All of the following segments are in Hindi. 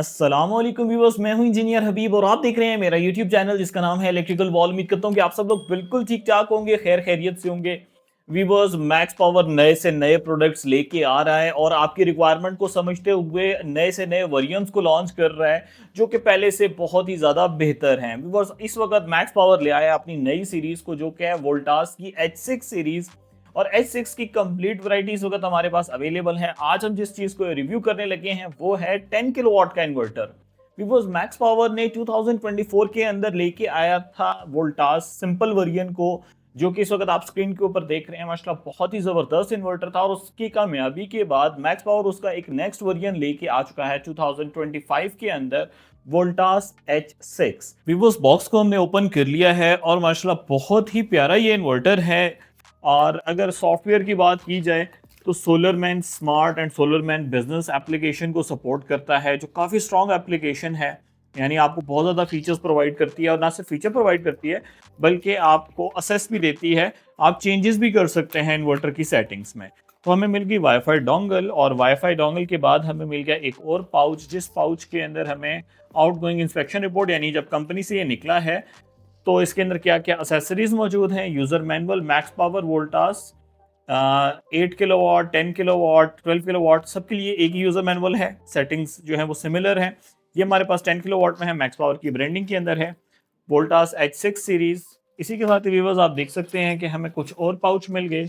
अस्सलामुअलैकुम व्यूअर्स, मैं हूं इंजीनियर हबीब और आप देख रहे हैं मेरा यूट्यूब चैनल जिसका नाम है इलेक्ट्रिकल वॉल। उम्मीद करता हूं कि आप सब लोग बिल्कुल ठीक ठाक होंगे, खैर खैरियत से होंगे। व्यूअर्स, मैक्स पावर नए से नए प्रोडक्ट्स लेके आ रहा है और आपकी रिक्वायरमेंट को समझते हुए नए से नए वेरिएंट्स को लॉन्च कर रहा है जो कि पहले से बहुत ही ज़्यादा बेहतर हैं। व्यूअर्स, इस वक्त मैक्स पावर ले आया अपनी नई सीरीज़ को जो कि है वोल्टास की H6 सीरीज़। और H6 की कंप्लीट वैरायटी इस वक्त हमारे पास अवेलेबल है। आज हम जिस चीज़ को रिव्यू करने लगे हैं वो है 10 किलोवाट का इन्वर्टर। बिकॉज मैक्स पावर ने 2024 के अंदर लेके आया था वोल्टास सिंपल वेरिएंट को, जो कि इस वक्त आप स्क्रीन के ऊपर देख रहे हैं। माशाल्लाह बहुत ही जबरदस्त इन्वर्टर था और उसकी कामयाबी के बाद मैक्स पावर उसका एक नेक्स्ट वेरिएंट लेके आ चुका है 2025 के अंदर, वोल्टास H6। विवोस बॉक्स को हमने ओपन कर लिया है और माशाल्लाह बहुत ही प्यारा ये इन्वर्टर है। और अगर सॉफ्टवेयर की बात की जाए तो सोलरमैन स्मार्ट एंड सोलरमैन बिजनेस एप्लीकेशन को सपोर्ट करता है, जो काफ़ी स्ट्रॉन्ग एप्लीकेशन है। यानी आपको बहुत ज़्यादा फीचर्स प्रोवाइड करती है और ना सिर्फ फीचर प्रोवाइड करती है बल्कि आपको असेस भी देती है। आप चेंजेस भी कर सकते हैं इन्वर्टर की सेटिंग्स में। तो हमें मिल गई वाईफाई डोंगल और वाईफाई डोंगल के बाद हमें मिल गया एक और पाउच, जिस पाउच के अंदर हमें आउटगोइंग इंस्पेक्शन रिपोर्ट, यानी जब कंपनी से ये निकला है तो इसके अंदर क्या क्या एसेसरीज मौजूद हैं, user manual, max power Voltas 8 kilowatt, 10 kilowatt, 12 kilowatt, सबके लिए एक ही यूज़र मैनुअल है। सेटिंग्स जो है वो सिमिलर हैं। ये हमारे पास 10 किलोवाट में है, मैक्स पावर की ब्रांडिंग के अंदर है, वोल्टास H6 सीरीज़। इसी के साथ व्यूअर्स आप देख सकते हैं कि हमें कुछ और पाउच मिल गए।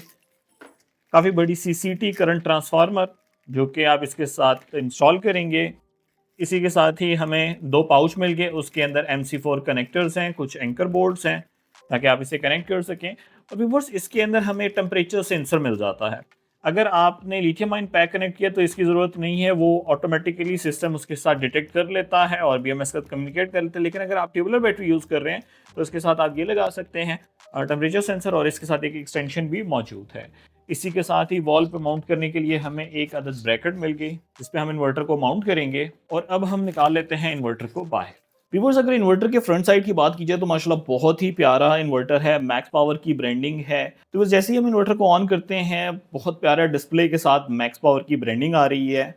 काफ़ी बड़ी CCT करंट ट्रांसफार्मर जो कि आप इसके साथ इंस्टॉल करेंगे। इसी के साथ ही हमें 2 पाउच मिल गए, उसके अंदर MC4 कनेक्टर्स हैं, कुछ एंकर बोर्ड्स हैं ताकि आप इसे कनेक्ट कर सकें। और व्यूअर्स, इसके अंदर हमें टेम्परेचर सेंसर मिल जाता है। अगर आपने लिथियम आयन पैक कनेक्ट किया तो इसकी ज़रूरत नहीं है, वो ऑटोमेटिकली सिस्टम उसके साथ डिटेक्ट कर लेता है और BMS के साथ कम्युनिकेट कर लेता है। लेकिन अगर आप ट्यूबुलर बैटरी यूज़ कर रहे हैं तो इसके साथ आप ये लगा सकते हैं टेम्परेचर सेंसर, और इसके साथ एक एक्सटेंशन भी मौजूद है। इसी के साथ ही वॉल पे माउंट करने के लिए हमें एक अदद ब्रैकेट मिल गई जिस पे हम इन्वर्टर को माउंट करेंगे। और अब हम निकाल लेते हैं इन्वर्टर को बाहर। व्यूअर्स, अगर इन्वर्टर के फ्रंट साइड की बात की जाए तो माशाल्लाह बहुत ही प्यारा इन्वर्टर है, मैक्स पावर की ब्रांडिंग है। तो बस जैसे ही हम इन्वर्टर को ऑन करते हैं बहुत प्यारा डिस्प्ले के साथ मैक्स पावर की ब्रांडिंग आ रही है।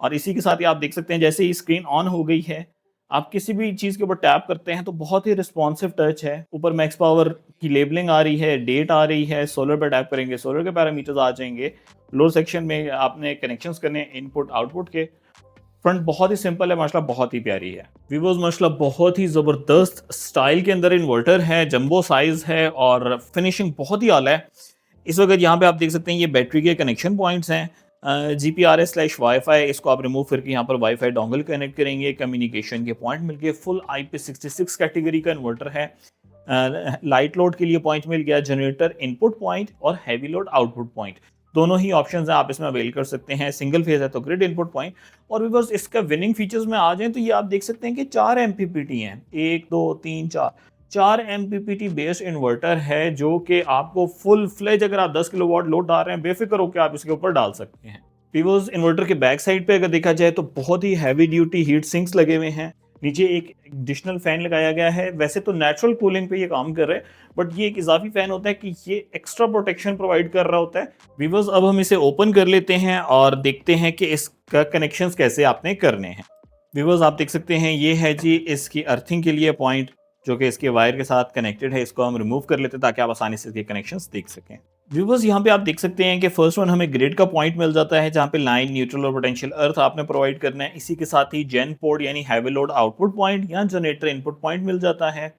और इसी के साथ ही आप देख सकते हैं जैसे ही स्क्रीन ऑन हो गई है, आप किसी भी चीज़ के ऊपर टैप करते हैं तो बहुत ही रिस्पॉन्सिव टच है। ऊपर मैक्स पावर की लेबलिंग आ रही है, डेट आ रही है, सोलर पर टैप करेंगे सोलर के पैरामीटर्स आ जाएंगे। लोअर सेक्शन में आपने कनेक्शंस करने हैं इनपुट आउटपुट के। फ्रंट बहुत ही सिंपल है, माशाल्लाह बहुत ही प्यारी है। विवोज माशाल्लाह बहुत ही ज़बरदस्त स्टाइल के अंदर इन्वर्टर है, जंबो साइज़ है और फिनिशिंग बहुत ही आला है। इस वक्त यहाँ पे आप देख सकते हैं ये बैटरी के कनेक्शन पॉइंट्स हैं, GPRS/वाईफाई। इसको आप रिमूव करके यहाँ पर वाईफाई डोंगल कनेक्ट करेंगे, कम्युनिकेशन के पॉइंट मिल गए। फुल IP66 कैटेगरी का इन्वर्टर है। लाइट लोड के लिए पॉइंट मिल गया, जनरेटर इनपुट पॉइंट और हैवी लोड आउटपुट पॉइंट, दोनों ही ऑप्शंस हैं, आप इसमें अवेल कर सकते हैं। सिंगल फेज है तो ग्रिड इनपुट पॉइंट। और व्यूअर्स, इसका विनिंग फीचर्स में आ जाएं तो ये आप देख सकते हैं कि 4 MPPT हैं, 1 2 3 4 MPPT बेस्ड इन्वर्टर है जो कि आपको फुल फ्लेज, अगर आप 10 किलोवाट लोड डाल रहे हैं, बेफिक्र होकर आप इसके ऊपर डाल सकते हैं। व्यूअर्स, इन्वर्टर के बैक साइड पे अगर देखा जाए तो बहुत ही हैवी ड्यूटी हीट सिंक्स लगे हुए हैं। नीचे एक एडिशनल फैन लगाया गया है। वैसे तो नेचुरल कूलिंग पे ये काम कर रहा है, बट ये एक इजाफी फैन होता है कि ये एक्स्ट्रा प्रोटेक्शन प्रोवाइड कर रहा होता है। व्यूअर्स, अब हम इसे ओपन कर लेते हैं और देखते हैं कि इसका कनेक्शंस कैसे आपने करने हैं। व्यूअर्स, आप देख सकते हैं ये है जी इसकी अर्थिंग के लिए पॉइंट जो कि इसके वायर के साथ कनेक्टेड है। इसको हम रिमूव कर लेते हैं ताकि आप आसानी से इसके कनेक्शंस देख सकें। व्यूअर्स, यहाँ पे आप देख सकते हैं कि फर्स्ट वन हमें ग्रिड का पॉइंट मिल जाता है जहाँ पे लाइन, न्यूट्रल और पोटेंशियल अर्थ आपने प्रोवाइड करना है। इसी के साथ ही जेन पोर्ट यानी हैवी लोड आउटपुट पॉइंट या जनरेटर इनपुट पॉइंट मिल जाता है।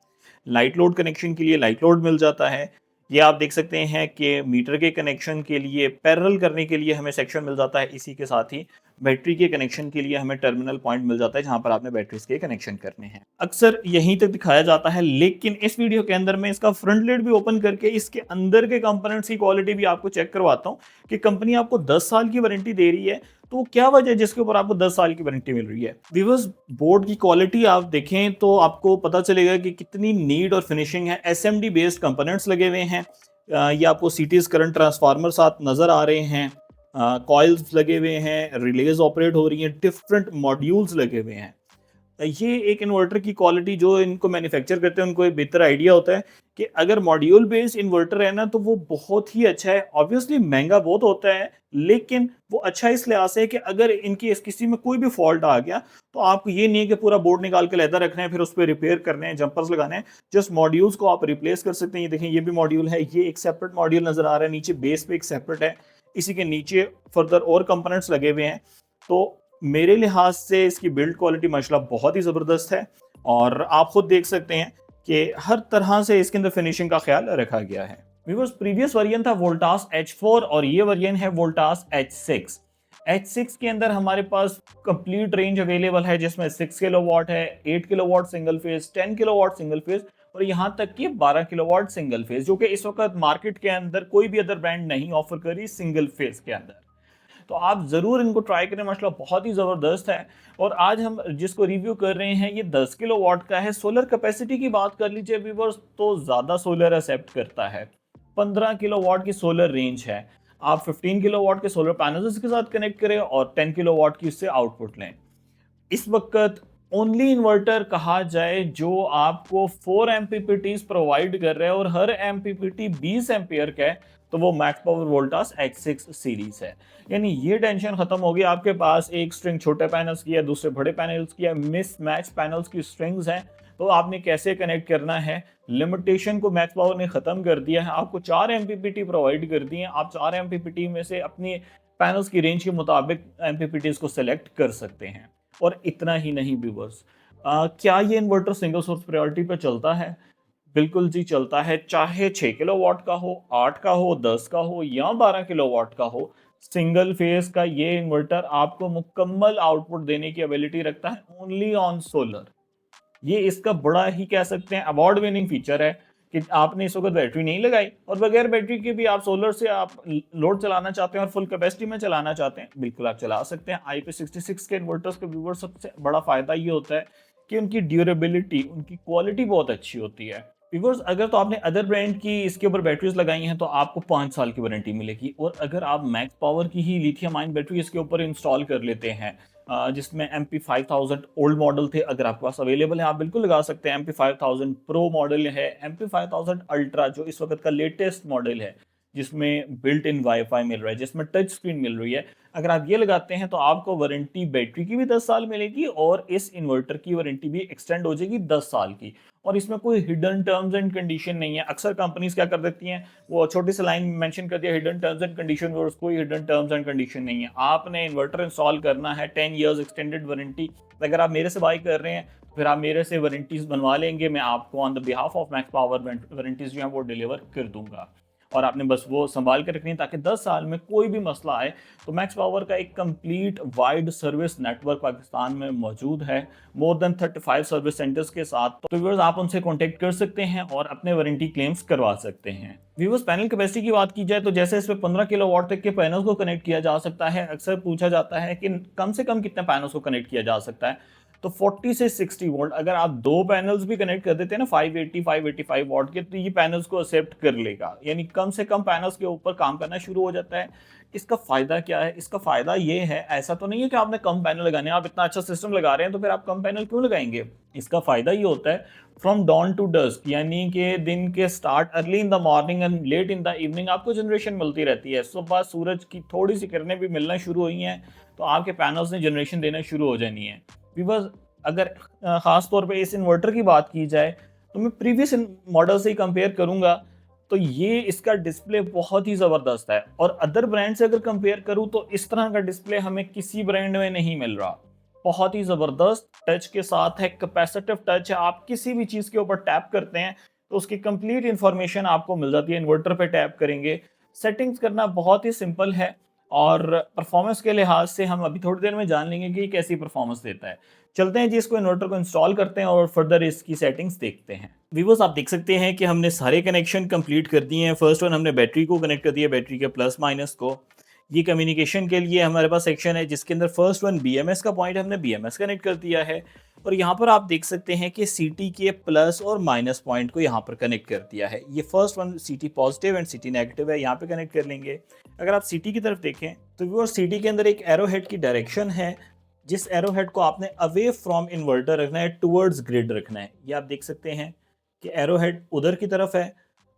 लाइट लोड कनेक्शन के लिए लाइट लोड मिल जाता है। ये आप देख सकते हैं कि मीटर के कनेक्शन के लिए पैरेलल करने के लिए हमें सेक्शन मिल जाता है। इसी के साथ ही बैटरी के कनेक्शन के लिए हमें टर्मिनल पॉइंट मिल जाता है जहां पर आपने बैटरीज के कनेक्शन करने हैं। अक्सर यहीं तक दिखाया जाता है, लेकिन इस वीडियो के अंदर मैं इसका फ्रंट लिड भी ओपन करके इसके अंदर के कंपोनेंट्स की क्वालिटी भी आपको चेक करवाता हूं कि कंपनी आपको 10 साल की वारंटी दे रही है तो क्या वजह है जिसके ऊपर आपको 10 साल की वारंटी मिल रही है। व्यूअर्स, बोर्ड की क्वालिटी आप देखें तो आपको पता चलेगा कि कितनी नीट और फिनिशिंग है। SMD बेस्ड कंपोनेंट्स लगे हुए हैं। ये आपको सीटीज करंट ट्रांसफार्मर साथ नजर आ रहे हैं, कॉइल्स लगे हुए हैं, रिलेज ऑपरेट हो रही हैं, डिफरेंट मॉड्यूल्स लगे हुए हैं। ये एक इन्वर्टर की क्वालिटी जो इनको मैन्युफैक्चर करते हैं उनको एक बेहतर आइडिया होता है कि अगर मॉड्यूल बेस्ड इन्वर्टर है ना तो वो बहुत ही अच्छा है। ऑब्वियसली महंगा बहुत होता है, लेकिन वो अच्छा इस लिहाज से है कि अगर इनकी किसी में कोई भी फॉल्ट आ गया तो आपको ये नहीं है कि पूरा बोर्ड निकाल के लैदा रखना है, फिर उस पर रिपेयर करने हैं, जंपर्स लगाने हैं। जस्ट मॉड्यूल्स को आप रिप्लेस कर सकते हैं। ये देखें, ये भी मॉड्यूल है, ये एक सेपरेट मॉड्यूल नजर आ रहा है, नीचे बेस पे एक सेपरेट है, इसी के नीचे फर्दर और कंपोनेंट्स लगे हुए हैं। तो मेरे लिहाज से इसकी बिल्ड क्वालिटी माशाल्लाह बहुत ही ज़बरदस्त है और आप खुद देख सकते हैं कि हर तरह से इसके अंदर फिनिशिंग का ख्याल रखा गया है। व्यूअर्स, प्रीवियस वेरिएंट था वोल्टास H4 और ये वेरिएंट है वोल्टास H6। H6 के अंदर हमारे पास कंप्लीट रेंज अवेलेबल है, जिसमें 6 किलोवाट है, 8 kilowatt single phase, 10 kilowatt single phase और यहाँ तक कि 12 किलोवाट सिंगल फेज, जो कि इस वक्त मार्केट के अंदर कोई भी अदर ब्रांड नहीं ऑफर करी सिंगल फेज के अंदर। तो आप जरूर इनको ट्राई करें, माशाल्लाह बहुत ही जबरदस्त है। और आज हम जिसको रिव्यू कर रहे हैं ये 10 किलोवाट का है। सोलर कैपेसिटी की बात कर लीजिए व्यूअर्स तो ज्यादा सोलर एक्सेप्ट करता है, 15 किलोवाट की सोलर रेंज है। आप 15 किलोवाट के सोलर पैनल्स के साथ कनेक्ट करें और 10 किलोवाट की उससे आउटपुट लें। इस वक्त ओनली इन्वर्टर कहा जाए जो आपको 4 एमपीपीटीज प्रोवाइड कर रहा है और हर एमपीपीटी 20 एम्पियर का है, तो वो max power Voltas H6 series है। यानी ये टेंशन खत्म हो गई, आपके पास एक स्ट्रिंग छोटे पैनल्स की है, दूसरे बड़े पैनल्स की है, मिस मैच पैनल्स की स्ट्रिंग्स हैं, तो आपने कैसे कनेक्ट करना है, लिमिटेशन को मैक्स पावर ने खत्म कर दिया है। आपको 4 एमपीपीटी प्रोवाइड कर दिए हैं, आप 4 एमपीपीटी में से अपनी पैनल्स की रेंज के मुताबिक एमपीपीटीज को सिलेक्ट कर सकते हैं। और इतना ही नहीं व्यूअर्स, क्या ये इन्वर्टर सिंगल सोर्स प्रायोरिटी पे चलता है? बिल्कुल जी चलता है, चाहे 6 किलोवाट का हो, 8 का हो, 10 का हो या 12 किलोवाट का हो। सिंगल फेज का ये इन्वर्टर आपको मुकम्मल आउटपुट देने की एबिलिटी रखता है ओनली ऑन सोलर। ये इसका बड़ा ही कह सकते हैं अवार्ड विनिंग फीचर है कि आपने इस वक्त बैटरी नहीं लगाई और बगैर बैटरी के भी आप सोलर से आप लोड चलाना चाहते हैं और फुल कैपेसिटी में चलाना चाहते हैं, बिल्कुल आप चला सकते हैं। IP66 के इन्वर्टर्स के व्यूअर सबसे बड़ा फायदा ये होता है कि उनकी ड्यूरेबिलिटी, उनकी क्वालिटी बहुत अच्छी होती है। व्यूअर्स, अगर तो आपने अदर ब्रांड की इसके ऊपर बैटरीज लगाई हैं तो आपको 5 साल की वारंटी मिलेगी, और अगर आप मैक्स पावर की ही लिथियम आयन बैटरी इसके ऊपर इंस्टॉल कर लेते हैं, जिसमें MP5000 ओल्ड मॉडल थे, अगर आपके पास अवेलेबल है आप बिल्कुल लगा सकते हैं। MP5000 प्रो मॉडल है, MP5000 अल्ट्रा जो इस वक्त का लेटेस्ट मॉडल है, जिसमें बिल्ट इन वाईफाई मिल रहा है, जिसमें टच स्क्रीन मिल रही है, अगर आप ये लगाते हैं तो आपको वारंटी बैटरी की भी 10 साल मिलेगी और इस इन्वर्टर की वारंटी भी एक्सटेंड हो जाएगी 10 साल की। और इसमें कोई हिडन टर्म्स एंड कंडीशन नहीं है। अक्सर कंपनीज क्या कर देती हैं, वो छोटी सी लाइन मेंशन कर दिया हिडन टर्म्स एंड कंडीशन, और कोई हिडन टर्म्स एंड कंडीशन नहीं है। आपने इन्वर्टर इंस्टॉल करना है, 10 इयर्स एक्सटेंडेड वारंटी। अगर आप मेरे से बाई कर रहे हैं फिर आप मेरे से वारंटीज बनवा लेंगे, मैं आपको on the behalf of max power warranties जो है वो डिलीवर कर दूंगा, और आपने बस वो संभाल कर रखनी है ताकि 10 साल में कोई भी मसला आए तो मैक्स पावर का एक complete wide service network Pakistan में मौजूद है, मोर देन 35 सर्विस सेंटर्स के साथ। तो व्यूअर्स, आप उनसे कांटेक्ट कर सकते हैं और अपने वारंटी क्लेम्स करवा सकते हैं। व्यूअर्स, पैनल कैपेसिटी की बात की जाए तो जैसे इसमें 15 किलोवाट तक के पैनल्स को कनेक्ट किया जा सकता है। अक्सर पूछा जाता है कि कम से कम कितने पैनल्स को कनेक्ट किया जा सकता है, तो 40 से 60 वोल्ट अगर आप दो पैनल्स भी कनेक्ट कर देते हैं ना 580 585 वॉट के, तो ये पैनल्स को एक्सेप्ट कर लेगा, यानी कम से कम पैनल्स के ऊपर काम करना शुरू हो जाता है। इसका फायदा क्या है? इसका फायदा ये है, ऐसा तो नहीं है कि आपने कम पैनल लगाने, आप इतना अच्छा सिस्टम लगा रहे हैं तो फिर आप कम पैनल क्यों लगाएंगे। इसका फायदा ये होता है फ्रॉम डॉन टू डस्क, यानी कि दिन के start early in the morning and let in the evening आपको जनरेशन मिलती रहती है। सुबह सूरज की थोड़ी सी किरणें भी मिलना शुरू हुई हैं तो आपके पैनल्स ने जनरेशन देना शुरू हो जानी है। बिकॉज अगर खास तौर पे इस इन्वर्टर की बात की जाए तो मैं प्रीवियस मॉडल से ही कंपेयर करूंगा तो ये इसका डिस्प्ले बहुत ही ज़बरदस्त है, और अदर ब्रांड से अगर कंपेयर करूं तो इस तरह का डिस्प्ले हमें किसी ब्रांड में नहीं मिल रहा। बहुत ही ज़बरदस्त टच के साथ है, कैपेसिटिव टच है, आप किसी भी चीज़ के ऊपर टैप करते हैं तो उसकी कंप्लीट इंफॉर्मेशन आपको मिल जाती है। इन्वर्टर पे टैप करेंगे, सेटिंग्स करना बहुत ही सिंपल है, और परफॉर्मेंस के लिहाज से हम अभी थोड़ी देर में जान लेंगे कि ये कैसी परफॉर्मेंस देता है। चलते हैं जी, इसको इन्वर्टर को इंस्टॉल करते हैं और फर्दर इसकी सेटिंग्स देखते हैं। व्यूअर्स, आप देख सकते हैं कि हमने सारे कनेक्शन कंप्लीट कर दिए हैं। फर्स्ट वन हमने बैटरी को कनेक्ट कर दिया, बैटरी के प्लस माइनस को। ये कम्युनिकेशन के लिए हमारे पास सेक्शन है जिसके अंदर फर्स्ट वन BMS का पॉइंट हमने BMS कनेक्ट कर दिया है, और यहाँ पर आप देख सकते हैं कि CT के प्लस और माइनस पॉइंट को यहाँ पर कनेक्ट कर दिया है। ये first one CT positive and CT negative है, यहाँ पे कनेक्ट कर लेंगे। अगर आप CT की तरफ देखें तो व्यूअर्स, CT के अंदर एक एरो हेड की डायरेक्शन है, जिस एरो हेड को आपने अवे फ्रॉम इन्वर्टर रखना है, टुवर्ड्स ग्रिड रखना है। ये आप देख सकते हैं कि एरो हेड उधर की तरफ है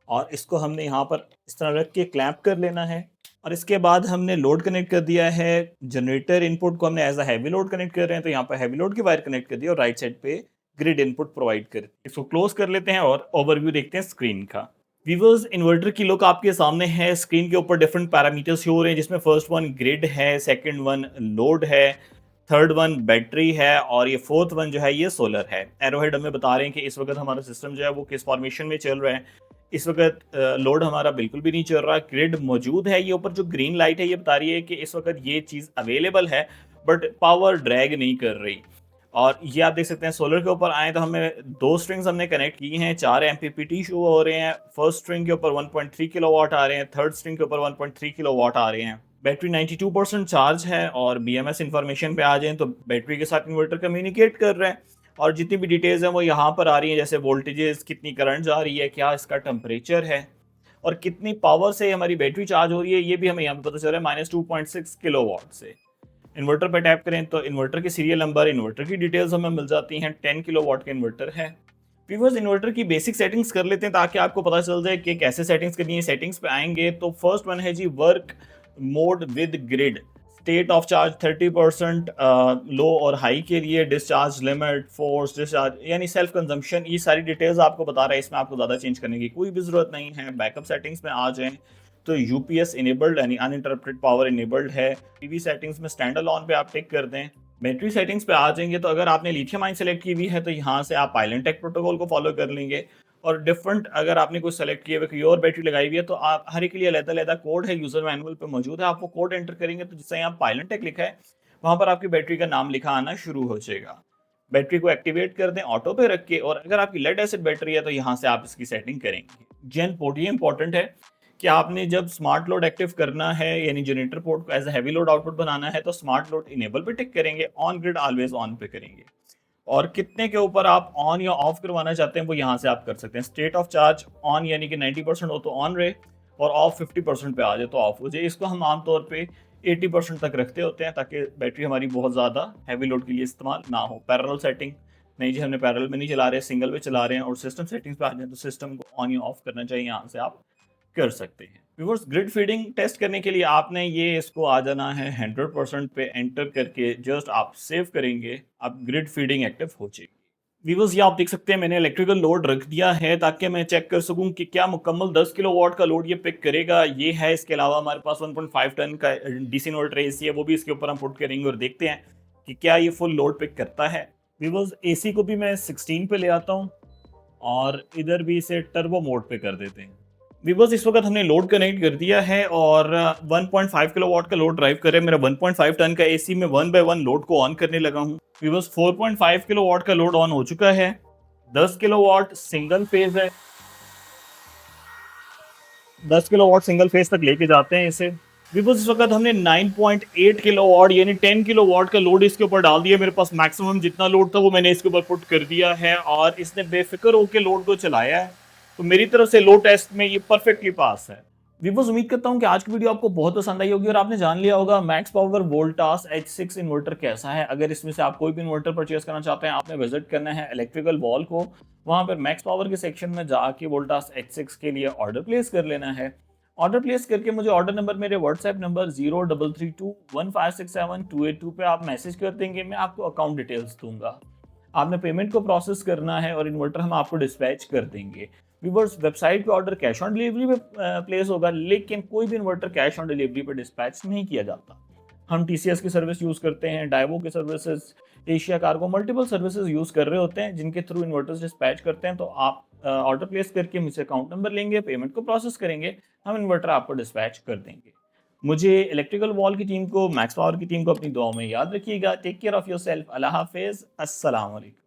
और इसको हमने यहाँ पर इस तरह रख के क्लैंप कर लेना है। और इसके बाद हमने लोड कनेक्ट कर दिया है। जनरेटर इनपुट को हमने as a heavy load connect कर रहे हैं, तो यहाँ पर हैवी लोड की वायर कनेक्ट कर दी और राइट साइड पे ग्रिड इनपुट प्रोवाइड कर, इसको क्लोज कर लेते हैं और ओवरव्यू देखते हैं स्क्रीन का। वीवर्स, इन्वर्टर की लुक आपके सामने है। स्क्रीन के ऊपर डिफरेंट पैरामीटर्स शो हो रहे हैं, जिसमें फर्स्ट वन ग्रिड है, सेकंड वन लोड है, थर्ड वन बैटरी है और ये फोर्थ वन जो है ये सोलर है। एरोहेड हमें बता रहे हैं कि इस वक्त हमारा सिस्टम जो है वो किस फॉर्मेशन में चल रहा है। इस वक्त लोड हमारा बिल्कुल भी नहीं चल रहा, ग्रिड मौजूद है। ये ऊपर जो ग्रीन लाइट है ये बता रही है कि इस वक्त ये चीज़ अवेलेबल है, बट पावर ड्रैग नहीं कर रही। और ये आप देख सकते हैं सोलर के ऊपर आए तो हमें दो स्ट्रिंग्स हमने कनेक्ट की हैं, 4 एमपीपीटी शो हो रहे हैं। फर्स्ट स्ट्रिंग के ऊपर 1.3 किलोवाट आ रहे हैं, थर्ड स्ट्रिंग के ऊपर 1.3 किलोवाट आ रहे हैं। बैटरी 92% चार्ज है और बीएमएस इंफॉर्मेशन पे आ जाएं तो बैटरी के साथ इन्वर्टर कम्युनिकेट कर रहे हैं और जितनी भी डिटेल्स हैं वो यहाँ पर आ रही हैं, जैसे वोल्टेजेस, कितनी करंट जा रही है, क्या इसका टेम्परेचर है और कितनी पावर से हमारी बैटरी चार्ज हो रही है, ये भी हमें यहाँ पे पता चल रहा है -2.6 किलोवाट से। इन्वर्टर पे टैप करें तो इन्वर्टर की सीरियल नंबर, इन्वर्टर की डिटेल्स हमें मिल जाती हैं। 10 किलोवाट का इन्वर्टर है। व्यूअर्स, इन्वर्टर की बेसिक सेटिंग्स कर लेते हैं ताकि आपको पता चल जाए कि कैसे सेटिंग्स करनी है। सेटिंग्स पे आएंगे तो फर्स्ट वन है जी work mode with grid. State of charge 30% low और हाई के लिए, डिस्चार्ज लिमिट, फोर्स डिस्चार्ज यानी सेल्फ कंजम्पशन, ये सारी डिटेल्स आपको बता रहा है। इसमें आपको ज़्यादा चेंज करने की कोई भी ज़रूरत नहीं है। बैकअप सेटिंग्स में आ जाएं तो यूपीएस इनेबल्ड यानी अनइंटरप्टेड पावर इनेबल्ड है। पीवी सेटिंग्स में स्टैंड अलोन पे आप टिक कर दें। बैटरी सेटिंग्स पे आ जाएंगे तो अगर आपने लिथियम आयन सेलेक्ट की हुई है तो यहाँ से आप पाइलन टेक प्रोटोकॉल को फॉलो कर लेंगे। और डिफरेंट अगर आपने कुछ सेलेक्ट किया हुआ कोई और बैटरी लगाई हुई है तो आप हर एक के लिए अलग-अलग कोड है, यूजर मैनुअल पे मौजूद है। आप वो कोड एंटर करेंगे तो जिससे यहाँ पाइलन टेक लिखा है वहां पर आपकी बैटरी का नाम लिखा आना शुरू हो जाएगा। बैटरी को एक्टिवेट कर दें ऑटो पे रख के, और अगर आपकी लेड एसिड बैटरी है तो यहाँ से आप इसकी सेटिंग करेंगे। जेन पोर्ट ये इंपॉर्टेंट है कि आपने जब स्मार्ट लोड एक्टिव करना है यानी जनरेटर पोर्ट को एज हैवी लोड आउटपुट बनाना है तो स्मार्ट लोड इनेबल पे टिक करेंगे, ऑन ग्रिड ऑलवेज ऑन पे करेंगे। और कितने के ऊपर आप ऑन या ऑफ करवाना चाहते हैं वो यहाँ से आप कर सकते हैं। स्टेट ऑफ चार्ज ऑन यानी कि 90% हो तो ऑन रहे और ऑफ 50% पे आ जाए तो ऑफ हो जाए। इसको हम आमतौर पे 80% तक रखते होते हैं ताकि बैटरी हमारी बहुत ज़्यादा हैवी लोड के लिए इस्तेमाल ना हो। पैरेलल सेटिंग नहीं जी, हमने पैरेलल में नहीं चला रहे, सिंगल पे चला रहे हैं और सिस्टम सेटिंग्स पे आ जाए तो सिस्टम को ऑन या ऑफ करना चाहिए, यहाँ से आप कर सकते हैं। व्यूअर्स, ग्रिड फीडिंग टेस्ट करने के लिए आपने ये इसको आ जाना है 100% पे एंटर करके जस्ट आप सेव करेंगे, आप ग्रिड फीडिंग एक्टिव हो जाएगी। व्यूअर्स, ये आप देख सकते हैं मैंने इलेक्ट्रिकल लोड रख दिया है ताकि मैं चेक कर सकूं कि क्या मुकम्मल 10 किलोवाट का लोड ये पिक करेगा। ये है। इसके अलावा हमारे पास 1.5 टन का डीसी इन्वर्टर एसी है, वो भी इसके ऊपर हम पुट करेंगे और देखते हैं कि क्या ये फुल लोड पिक करता है। व्यूअर्स, एसी को भी मैं 16 पे ले आता हूँ और इधर भी इसे टर्बो मोड पे कर देते हैं। वीवर्स, इस वक्त हमने लोड कनेक्ट कर दिया है और 1.5 किलोवाट का लोड ड्राइव कर रहा है। मेरा 1.5 टन का एसी में 1 बाय 1 लोड को ऑन करने लगा हूँ। वीवर्स, 4.5 किलोवाट का लोड ऑन हो चुका है। 10 किलोवाट सिंगल फेज है, 10 किलोवाट सिंगल फेज तक लेके जाते हैं इसे। वीवर्स, इस वक्त हमने 9.8 किलोवाट यानी 10 किलोवाट का लोड इसके ऊपर डाल दिया। मेरे पास मैक्सिमम जितना लोड था वो मैंने इसके ऊपर पुट कर दिया है और इसने बेफिक्र होकर लोड को चलाया है। तो मेरी तरफ से लोड टेस्ट में ये परफेक्टली पास है। वीवर्स, उम्मीद करता हूं कि आज की वीडियो आपको बहुत पसंद आई होगी और आपने जान लिया होगा max power Voltas H6 inverter कैसा है। अगर इसमें से आप कोई भी इन्वर्टर परचेस करना चाहते हैं, आपने विजिट करना है इलेक्ट्रिकल वॉल को, वहां पर मैक्स पावर के सेक्शन में जाके वोल्टास H6 के लिए ऑर्डर प्लेस कर लेना है। ऑर्डर प्लेस करके मुझे ऑर्डर नंबर मेरे व्हाट्सएप नंबर 03321567 पे आप मैसेज कर देंगे, मैं आपको अकाउंट डिटेल्स दूंगा। आपने पेमेंट को प्रोसेस करना है और इन्वर्टर हम आपको डिस्पैच कर देंगे। व्यूअर्स, वेबसाइट पे ऑर्डर कैश ऑन डिलीवरी पे प्लेस होगा, लेकिन कोई भी इन्वर्टर कैश ऑन डिलीवरी पे डिस्पैच नहीं किया जाता। हम टीसीएस की सर्विस यूज़ करते हैं, डाइवो की services, Asia cargo, multiple services use कर रहे होते हैं जिनके थ्रू इन्वर्टर्स डिस्पैच करते हैं। तो आप ऑर्डर प्लेस करके मुझसे अकाउंट नंबर लेंगे, पेमेंट को प्रोसेस करेंगे, हम इन्वर्टर आपको डिस्पैच कर देंगे। मुझे इलेक्ट्रिकल वॉल की टीम को, मैक्स पावर की टीम को अपनी दुआओं में याद रखिएगा। Take care of yourself. अल्लाह हाफिज़। अस्सलाम वालेकुम।